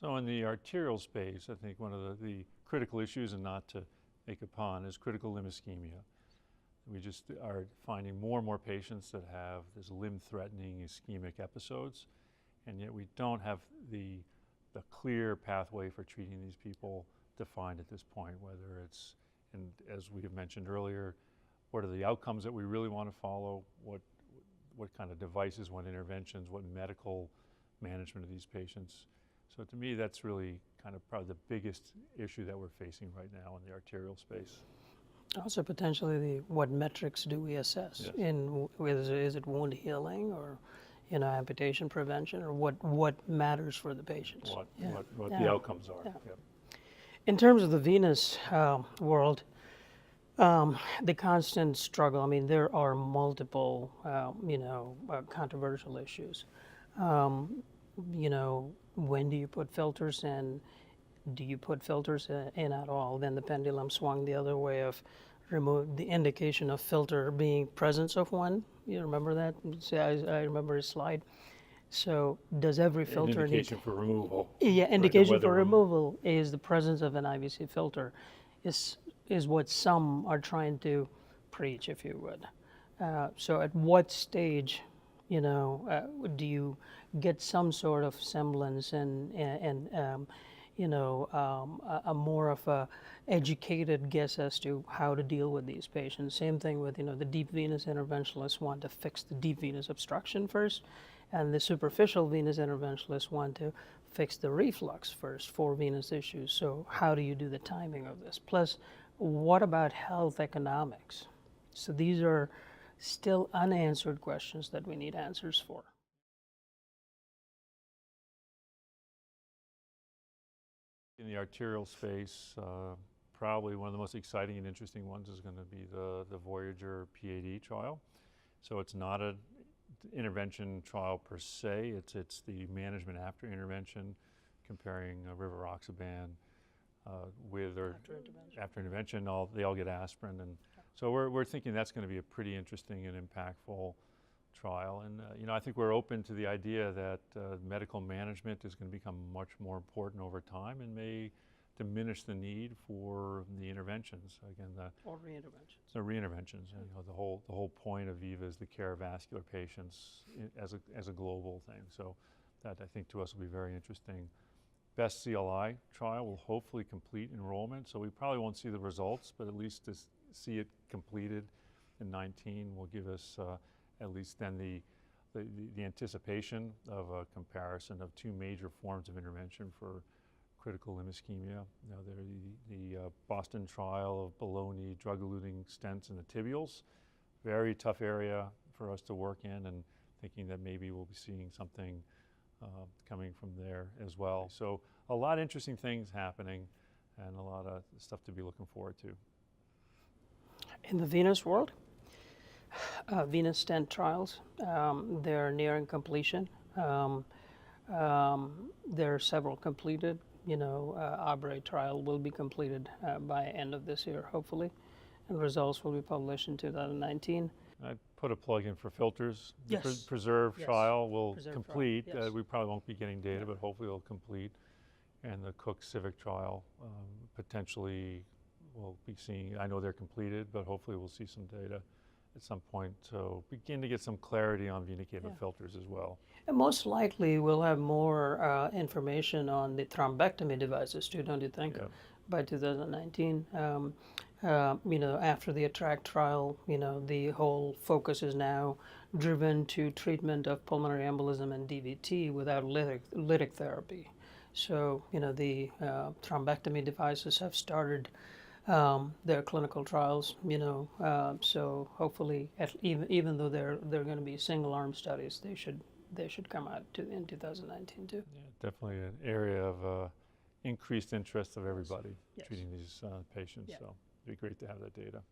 So in the arterial space, I think one of the critical issues, and not to make a pun, is critical limb ischemia. We just are finding more and more patients that have this limb-threatening ischemic episodes, and yet we don't have the clear pathway for treating these people defined at this point, whether it's, and as we have mentioned earlier, what are the outcomes that we really want to follow, what kind of devices, what interventions, what medical management of these patients. So to me, that's really kind of probably the biggest issue that we're facing right now in the arterial space. Also potentially what metrics do we assess? Yes. Is it wound healing or amputation prevention, or what matters for the patients? What the outcomes are. Yeah. Yep. In terms of the venous world, the constant struggle, I mean, there are multiple, controversial issues. When do you put filters in? Do you put filters in at all? Then the pendulum swung the other way of remove the indication of filter being presence of one. You remember that? See, I remember his slide. So does every filter indication for removal? Yeah, indication for removal removal is the presence of an IVC filter, is what some are trying to preach, if you would. So at what stage, do you get some sort of semblance and a more of a educated guess as to how to deal with these patients? Same thing with, the deep venous interventionalists want to fix the deep venous obstruction first, and the superficial venous interventionalists want to fix the reflux first for venous issues. So how do you do the timing of this? Plus, what about health economics? So these are still unanswered questions that we need answers for. In the arterial space, probably one of the most exciting and interesting ones is going to be the Voyager PAD trial. So it's not an intervention trial per se, it's the management after intervention, comparing rivaroxaban with or after intervention. They all get aspirin, and so we're thinking that's going to be a pretty interesting and impactful trial. And I think we're open to the idea that medical management is going to become much more important over time and may diminish the need for the interventions. Again, or re-interventions. The re-interventions. The whole point of VIVA is the care of vascular patients as a global thing. So that, I think, to us will be very interesting. Best CLI trial will hopefully complete enrollment, so we probably won't see the results, but at least to see it completed in 2019 will give us at least then the anticipation of a comparison of two major forms of intervention for critical limb ischemia. The Boston trial of below-knee drug-eluting stents in the tibials, very tough area for us to work in, and thinking that maybe we'll be seeing something coming from there as well. So a lot of interesting things happening and a lot of stuff to be looking forward to. In the venous world, venous stent trials, they're nearing completion. There are several completed. Aubrey trial will be completed by end of this year, hopefully, and results will be published in 2019. I'd put a plug in for filters. Yes. The Preserve Yes. trial will Preserve complete. trial. Yes. We probably won't be getting data, but hopefully it'll complete. And the Cook Civic trial potentially we'll be seeing. I know they're completed, but hopefully we'll see some data at some point. So begin to get some clarity on vena cava filters as well. And most likely we'll have more information on the thrombectomy devices too, don't you think? Yeah. By 2019. After the ATTRACT trial, the whole focus is now driven to treatment of pulmonary embolism and DVT without lytic therapy. So, the thrombectomy devices have started their clinical trials, so hopefully, even though they're going to be single-arm studies, they should come out in 2019 too. Yeah, definitely an area of increased interest of everybody treating these patients. Yeah. So it'd be great to have that data.